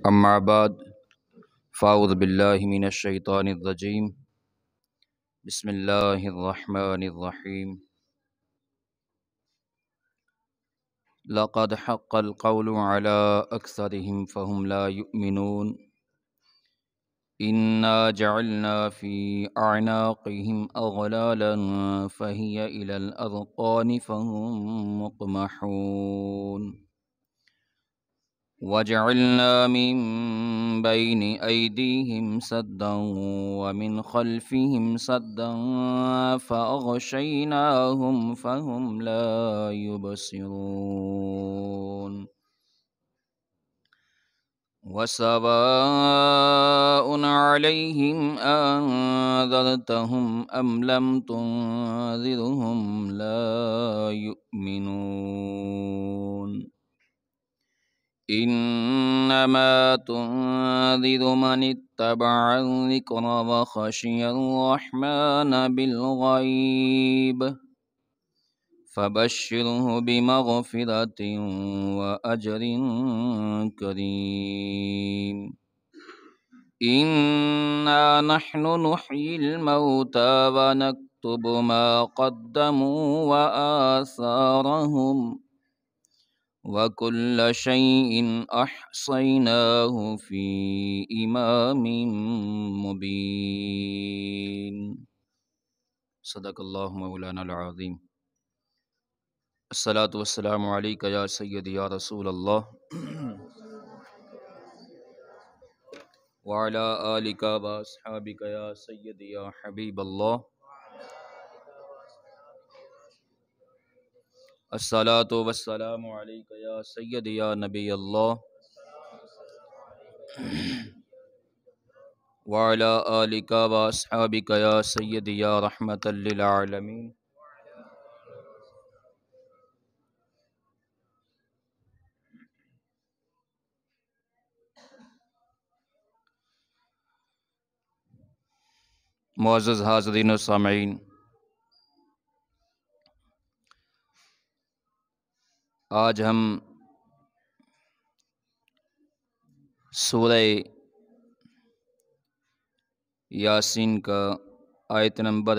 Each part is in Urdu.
اما بعد فاعوذ باللہ من الشیطان الرجیم بسم اللہ الرحمن الرحیم لقد حق القول على اکثرهم فهم لا يؤمنون انا جعلنا في اعناقهم اغلالا فهي الى الاذقان فهم مقمحون وجعلنا من بين أيديهم سدا ومن خلفهم سدا فأغشيناهم فهم لا يبصرون وسواء عليهم أنذرتهم أم لم تنذرهم لا يؤمنون انما تنذر من اتبع الذکر وخشی الرحمن بالغیب فبشره بمغفرة واجر کریم انا نحن نحیی الموتى ونکتب ما قدموا وآثارهم وَكُلَّ شَيْءٍ أَحْصَيْنَاهُ فِي إِمَامٍ مُبِينٍ صدق اللہ مولانا العظیم۔ الصلاۃ والسلام علیک یا سیدی یا رسول اللہ وعلی آلک واصحابک یا سیدی یا حبیب اللہ۔ الصلاۃ والسلام علیک یا سیدی یا نبی اللہ وعلی آلک واصحابک یا سیدی یا رحمۃ للعالمین۔ معزز حاضرین و سامعین، آج ہم سورہ یاسین کا آیت نمبر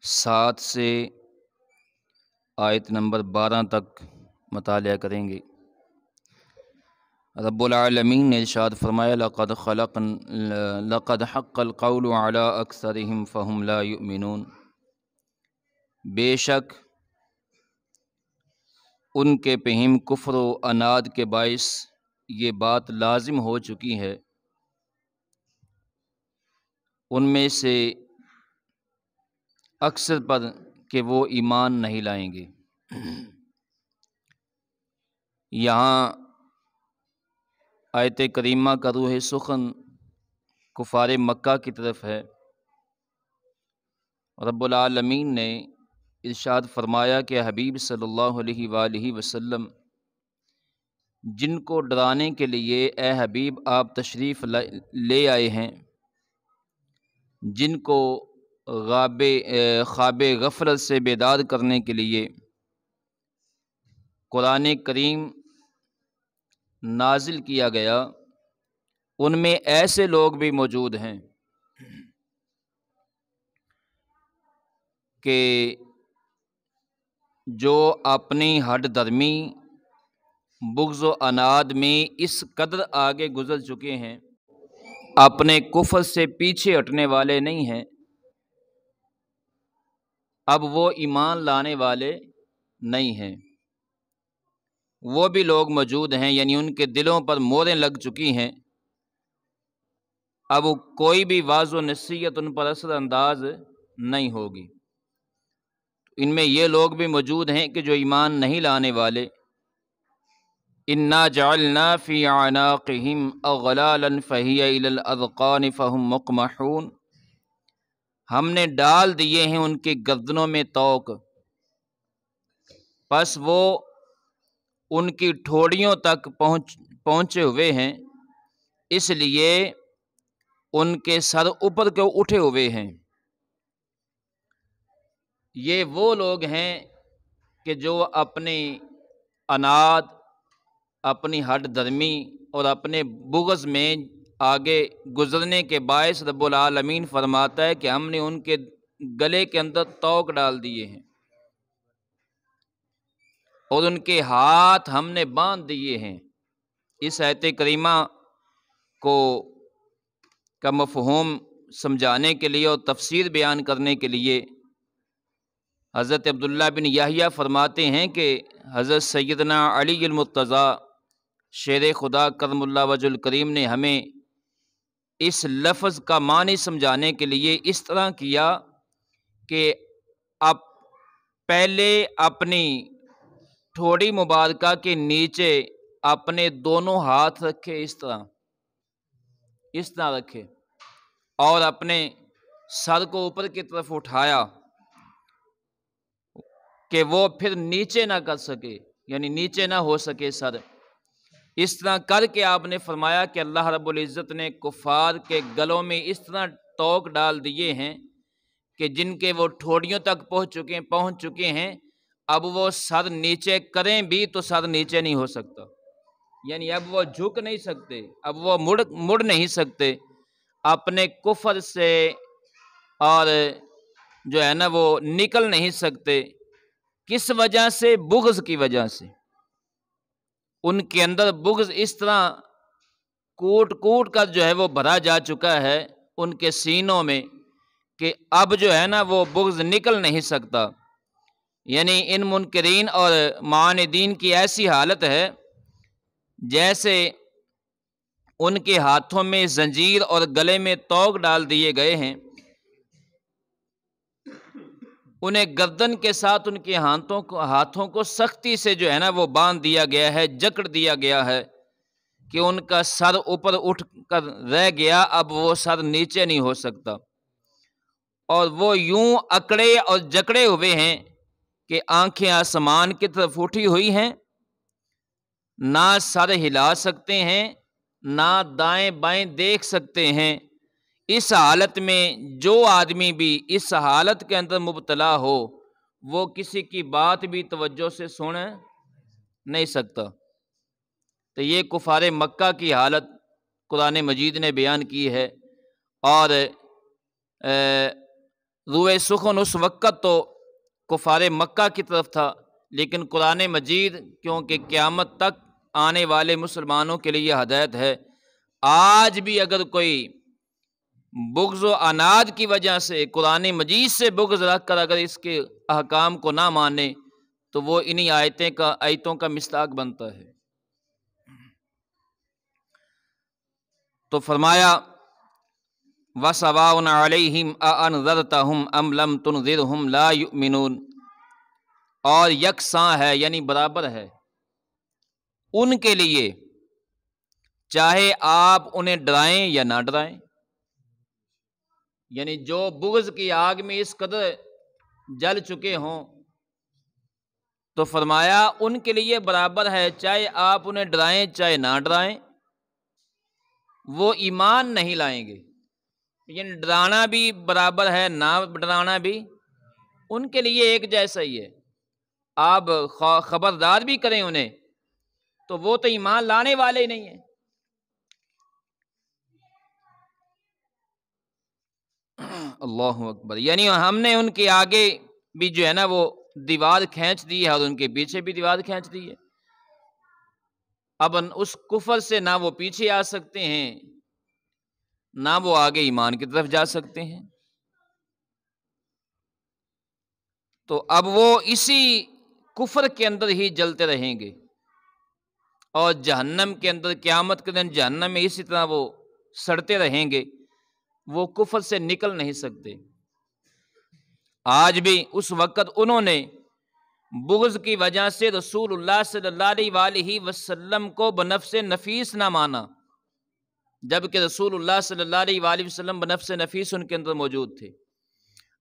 7 سے آیت نمبر 12 تک مطالعہ کریں گے۔ رب العالمین نے ارشاد فرمایا لقد حق القول على اکثرهم فهم لا يؤمنون، بے شک ان کے پہم کفر و عناد کے باعث یہ بات لازم ہو چکی ہے، ان میں سے اکثر پر کہ وہ ایمان نہیں لائیں گے۔ یہاں آیت کریمہ کا روح سخن کفار مکہ کی طرف ہے۔ رب العالمین نے ارشاد فرمایا کہ حبیب صلی اللہ علیہ وآلہ وسلم جن کو ڈرانے کے لیے اے حبیب آپ تشریف لے آئے ہیں، جن کو خواب غفلت سے بیدار کرنے کے لیے قرآن کریم نازل کیا گیا، ان میں ایسے لوگ بھی موجود ہیں کہ جو اپنی ہٹ درمی بغض و عناد میں اس قدر آگے گزر چکے ہیں، اپنے کفر سے پیچھے ہٹنے والے نہیں ہیں، اب وہ ایمان لانے والے نہیں ہیں۔ وہ بھی لوگ موجود ہیں، یعنی ان کے دلوں پر موریں لگ چکی ہیں، اب کوئی بھی واعظ و نصیحت ان پر اثر انداز نہیں ہوگی۔ ان میں یہ لوگ بھی موجود ہیں کہ جو ایمان نہیں لانے والے۔ انا جعلنا فی اعناقہم اغلالا فہی الی الاذقان فہم مقمحون، ہم نے ڈال دیے ہیں ان کی گردنوں میں طوق، پس وہ ان کی ٹھوڑیوں تک پہنچے ہوئے ہیں، اس لیے ان کے سر اوپر کو اٹھے ہوئے ہیں۔ یہ وہ لوگ ہیں کہ جو اپنی عناد، اپنی ہٹ درمی اور اپنے بغض میں آگے گزرنے کے باعث رب العالمین فرماتا ہے کہ ہم نے ان کے گلے کے اندر توق ڈال دیے ہیں اور ان کے ہاتھ ہم نے باندھ دیے ہیں۔ اس آیت کریمہ کو کا مفہوم سمجھانے کے لیے اور تفسیر بیان کرنے کے لیے حضرت عبداللہ بن یحییٰ فرماتے ہیں کہ حضرت سیدنا علی المرتضیٰ شیر خدا کرم اللہ وجہ الکریم نے ہمیں اس لفظ کا معنی سمجھانے کے لیے اس طرح کیا کہ آپ پہلے اپنی ٹھوڑی مبارکہ کے نیچے اپنے دونوں ہاتھ رکھے، اس طرح رکھے، اور اپنے سر کو اوپر کی طرف اٹھایا کہ وہ پھر نیچے نہ کر سکے، یعنی نیچے نہ ہو سکے سر۔ اس طرح کر کے آپ نے فرمایا کہ اللہ رب العزت نے کفار کے گلوں میں اس طرح توق ڈال دیے ہیں کہ جن کے وہ ٹھوڑیوں تک پہنچ چکے ہیں، اب وہ سر نیچے کریں بھی تو سر نیچے نہیں ہو سکتا، یعنی اب وہ جھک نہیں سکتے، اب وہ مڑ نہیں سکتے اپنے کفر سے، اور جو ہے نا وہ نکل نہیں سکتے۔ کس وجہ سے؟ بغض کی وجہ سے۔ ان کے اندر بغض اس طرح کوٹ کوٹ کر جو ہے وہ بھرا جا چکا ہے ان کے سینوں میں کہ اب جو ہے نا وہ بغض نکل نہیں سکتا۔ یعنی ان منکرین اور معاندین کی ایسی حالت ہے جیسے ان کے ہاتھوں میں زنجیر اور گلے میں توق ڈال دیے گئے ہیں، انہیں گردن کے ساتھ ان کے ہاتھوں کو سختی سے جو ہے نا وہ باندھ دیا گیا ہے، جکڑ دیا گیا ہے کہ ان کا سر اوپر اٹھ کر رہ گیا، اب وہ سر نیچے نہیں ہو سکتا، اور وہ یوں اکڑے اور جکڑے ہوئے ہیں کہ آنکھیں آسمان کی طرف اٹھی ہوئی ہیں، نہ سر ہلا سکتے ہیں، نہ دائیں بائیں دیکھ سکتے ہیں۔ اس حالت میں جو آدمی بھی اس حالت کے اندر مبتلا ہو وہ کسی کی بات بھی توجہ سے سن نہیں سکتا۔ تو یہ کفار مکہ کی حالت قرآن مجید نے بیان کی ہے، اور روئے سخن اس وقت تو کفار مکہ کی طرف تھا، لیکن قرآن مجید کیونکہ قیامت تک آنے والے مسلمانوں کے لیے ہدایت ہے، آج بھی اگر کوئی بغض و عناد کی وجہ سے قرآن مجید سے بغض رکھ کر اگر اس کے احکام کو نہ مانے تو وہ انہی آیتوں کا مصداق بنتا ہے۔ تو فرمایا وَسَوَاءٌ عَلَيْهِمْ أَأَنذَرْتَهُمْ أَمْ لَمْ تُنذِرْهُمْ لَا يُؤْمِنُونَ، اور یکساں ہے یعنی برابر ہے ان کے لیے، چاہے آپ انہیں ڈرائیں یا نہ ڈرائیں، یعنی جو بغض کی آگ میں اس قدر جل چکے ہوں تو فرمایا ان کے لیے برابر ہے، چاہے آپ انہیں ڈرائیں چاہے نہ ڈرائیں، وہ ایمان نہیں لائیں گے۔ یعنی ڈرانا بھی برابر ہے، نہ ڈرانا بھی ان کے لیے ایک جیسا ہی ہے۔ آپ خبردار بھی کریں انہیں تو وہ تو ایمان لانے والے ہی نہیں ہیں۔ اللہ اکبر، یعنی ہم نے ان کے آگے بھی جو ہے نا وہ دیوار کھینچ دی ہے اور ان کے پیچھے بھی دیوار کھینچ دی ہے، اب اس کفر سے نہ وہ پیچھے آ سکتے ہیں نہ وہ آگے ایمان کی طرف جا سکتے ہیں۔ تو اب وہ اسی کفر کے اندر ہی جلتے رہیں گے، اور جہنم کے اندر قیامت کے دن جہنم میں اسی طرح وہ سڑتے رہیں گے، وہ کفر سے نکل نہیں سکتے۔ آج بھی اس وقت انہوں نے بغض کی وجہ سے رسول اللہ صلی اللہ علیہ وآلہ وسلم کو بنفس نفیس نہ مانا، جبکہ رسول اللہ صلی اللہ علیہ وآلہ وسلم بنفس نفیس ان کے اندر موجود تھے۔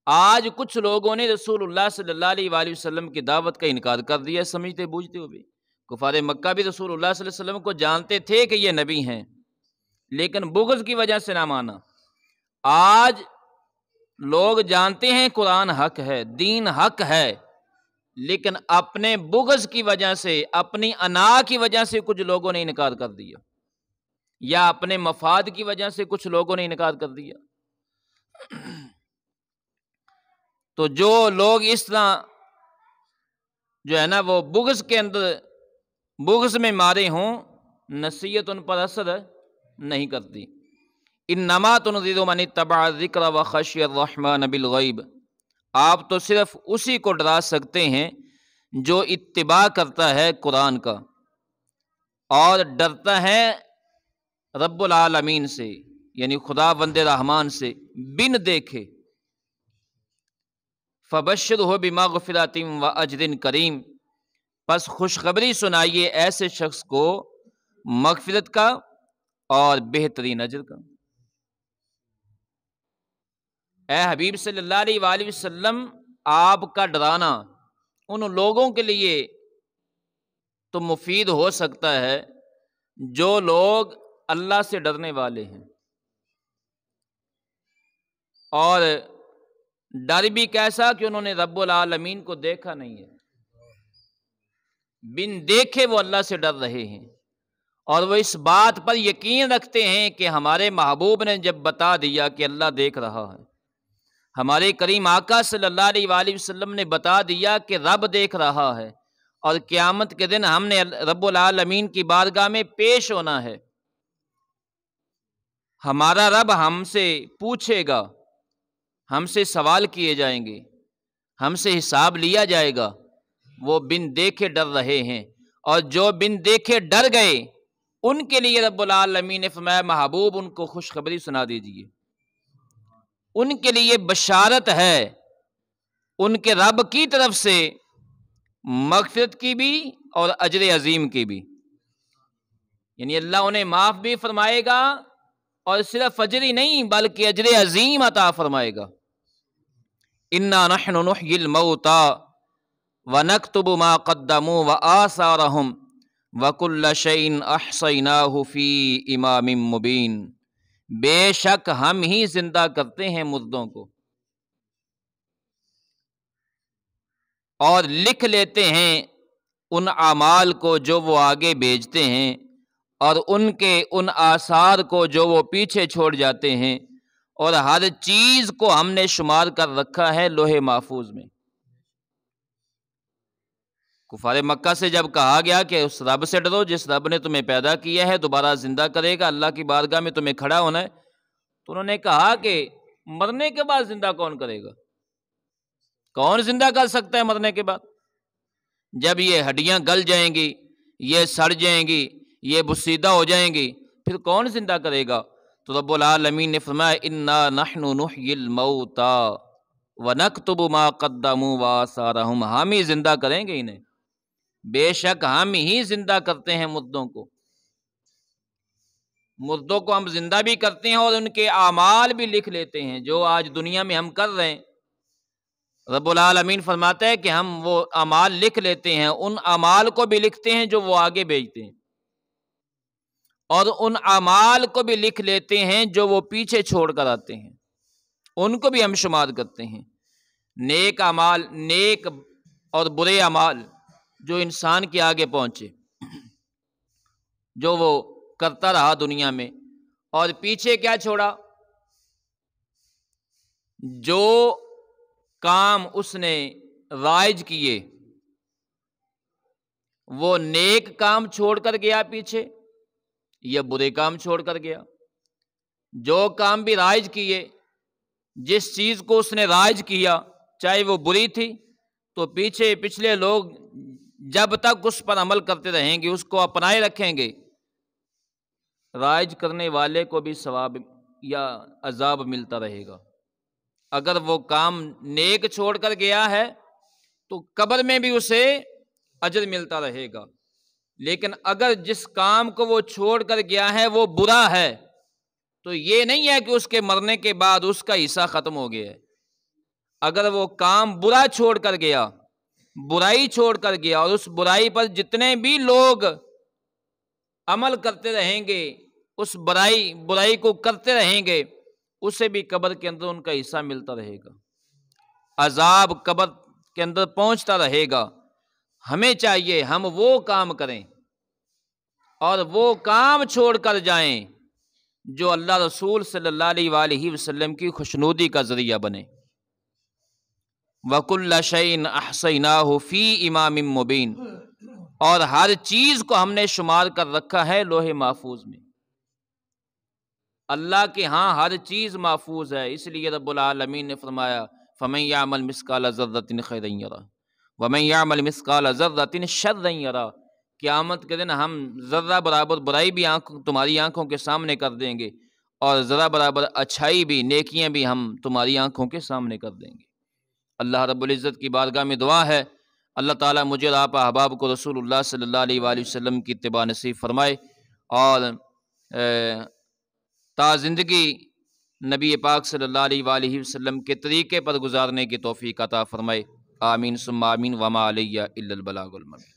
آج کچھ لوگوں نے رسول اللہ صلی اللہ علیہ وآلہ وسلم کی دعوت کا انکار کر دیا، سمجھتے بوجھتے ہوئے۔ کفار مکہ بھی رسول اللہ صلی اللہ علیہ وسلم کو جانتے تھے کہ یہ نبی ہیں، لیکن بغض کی وجہ سے نہ مانا۔ آج لوگ جانتے ہیں قرآن حق ہے، دین حق ہے، لیکن اپنے بغض کی وجہ سے، اپنی انا کی وجہ سے کچھ لوگوں نے انکار کر دیا۔ یا اپنے مفاد کی وجہ سے کچھ لوگوں نے انکار کر دیا۔ تو جو لوگ اس طرح جو ہے نا وہ بغض کے اندر بغض میں مارے ہوں، نصیحت ان پر اثر نہیں کرتی۔ انما تنذر من اتبع الذکر وخشی الرحمن بالغیب، آپ تو صرف اسی کو ڈرا سکتے ہیں جو اتباع کرتا ہے قرآن کا اور ڈرتا ہے رب العالمین سے، یعنی خدا بند رحمان سے بن دیکھے۔ فبشرہ بمغفرۃ واجر کریم، پس خوشخبری سنائیے ایسے شخص کو مغفرت کا اور بہترین اجر کا۔ اے حبیب صلی اللہ علیہ وآلہ وسلم، آپ کا ڈرانا ان لوگوں کے لیے تو مفید ہو سکتا ہے جو لوگ اللہ سے ڈرنے والے ہیں، اور ڈر بھی کیسا کہ انہوں نے رب العالمین کو دیکھا نہیں ہے، بن دیکھے وہ اللہ سے ڈر رہے ہیں، اور وہ اس بات پر یقین رکھتے ہیں کہ ہمارے محبوب نے جب بتا دیا کہ اللہ دیکھ رہا ہے، ہمارے کریم آقا صلی اللہ علیہ وآلہ وسلم نے بتا دیا کہ رب دیکھ رہا ہے، اور قیامت کے دن ہم نے رب العالمین کی بارگاہ میں پیش ہونا ہے، ہمارا رب ہم سے پوچھے گا، ہم سے سوال کیے جائیں گے، ہم سے حساب لیا جائے گا۔ وہ بن دیکھے ڈر رہے ہیں، اور جو بن دیکھے ڈر گئے ان کے لیے رب العالمین نے فرمایا محبوب ان کو خوشخبری سنا دیجیے، ان کے لیے بشارت ہے ان کے رب کی طرف سے مغفرت کی بھی اور اجر عظیم کی بھی، یعنی اللہ انہیں معاف بھی فرمائے گا اور صرف اجر ہی نہیں بلکہ اجر عظیم عطا فرمائے گا۔ انا نحن نحیی الموتى ونکتب ما قدموا وآثارهم وکل شیء احصیناہ فی امام مبین، بے شک ہم ہی زندہ کرتے ہیں مردوں کو اور لکھ لیتے ہیں ان اعمال کو جو وہ آگے بھیجتے ہیں، اور ان کے ان آثار کو جو وہ پیچھے چھوڑ جاتے ہیں، اور ہر چیز کو ہم نے شمار کر رکھا ہے لوح محفوظ میں۔ کفار مکہ سے جب کہا گیا کہ اس رب سے ڈرو جس رب نے تمہیں پیدا کیا ہے، دوبارہ زندہ کرے گا، اللہ کی بارگاہ میں تمہیں کھڑا ہونا ہے، تو انہوں نے کہا کہ مرنے کے بعد زندہ کون کرے گا؟ کون زندہ کر سکتا ہے مرنے کے بعد؟ جب یہ ہڈیاں گل جائیں گی، یہ سڑ جائیں گی، یہ بسیدہ ہو جائیں گی، پھر کون زندہ کرے گا؟ تو رب العالمین نے فرمایا انا نحن نحیی الموتى ونکتب ما قدموا وآثارهم، ہم ہی زندہ کریں گے انہیں، بے شک ہم ہی زندہ کرتے ہیں مردوں کو۔ مردوں کو ہم زندہ بھی کرتے ہیں اور ان کے اعمال بھی لکھ لیتے ہیں جو آج دنیا میں ہم کر رہے ہیں۔ رب العالمین فرماتا ہے کہ ہم وہ اعمال لکھ لیتے ہیں، ان اعمال کو بھی لکھتے ہیں جو وہ آگے بھیجتے ہیں، اور ان اعمال کو بھی لکھ لیتے ہیں جو وہ پیچھے چھوڑ کر آتے ہیں، ان کو بھی ہم شمار کرتے ہیں۔ نیک اعمال، نیک اور برے اعمال جو انسان کے آگے پہنچے، جو وہ کرتا رہا دنیا میں، اور پیچھے کیا چھوڑا؟ جو کام اس نے رائج کیے وہ نیک کام چھوڑ کر گیا پیچھے یا برے کام چھوڑ کر گیا؟ جو کام بھی رائج کیے، جس چیز کو اس نے رائج کیا چاہے وہ بری تھی، تو پیچھے پچھلے لوگ جب تک اس پر عمل کرتے رہیں گے، اس کو اپنائے رکھیں گے، رائج کرنے والے کو بھی ثواب یا عذاب ملتا رہے گا۔ اگر وہ کام نیک چھوڑ کر گیا ہے تو قبر میں بھی اسے اجر ملتا رہے گا، لیکن اگر جس کام کو وہ چھوڑ کر گیا ہے وہ برا ہے تو یہ نہیں ہے کہ اس کے مرنے کے بعد اس کا حصہ ختم ہو گیا ہے۔ اگر وہ کام برا چھوڑ کر گیا، برائی چھوڑ کر گیا، اور اس برائی پر جتنے بھی لوگ عمل کرتے رہیں گے، اس برائی کو کرتے رہیں گے، اسے بھی قبر کے اندر ان کا حصہ ملتا رہے گا، عذاب قبر کے اندر پہنچتا رہے گا۔ ہمیں چاہیے ہم وہ کام کریں اور وہ کام چھوڑ کر جائیں جو اللہ رسول صلی اللہ علیہ وآلہ وسلم کی خوشنودی کا ذریعہ بنے۔ وَكُلَّ شَيْءٍ أَحْصَيْنَاهُ فِي إِمَامٍ مُبِينٍ، اور ہر چیز کو ہم نے شمار کر رکھا ہے لوح محفوظ میں۔ اللہ کے ہاں ہر چیز محفوظ ہے، اس لیے رب العالمین نے فرمایا فَمَن يَعْمَلْ مِثْقَالَ ذَرَّةٍ خَيْرًا يَرَهُ وَمَن يَعْمَلْ مِثْقَالَ ذَرَّةٍ شَرًّا يَرَهُ۔ قیامت کے دن ہم ذرہ برابر برائی بھی تمہاری آنکھوں کے سامنے کر دیں گے، اور ذرہ برابر اچھائی بھی، نیکیاں بھی ہم تمہاری آنکھوں کے سامنے کر دیں گے۔ اللہ رب العزت کی بارگاہ میں دعا ہے اللہ تعالیٰ مجھے اور آپ احباب کو رسول اللہ صلی اللہ علیہ وآلہ وسلم کی اتباع نصیب فرمائے، اور تا زندگی نبی پاک صلی اللہ علیہ وآلہ وسلم کے طریقے پر گزارنے کی توفیق عطا فرمائے۔ آمین ثم آمین، وما علیہ الا البلاغ المبین۔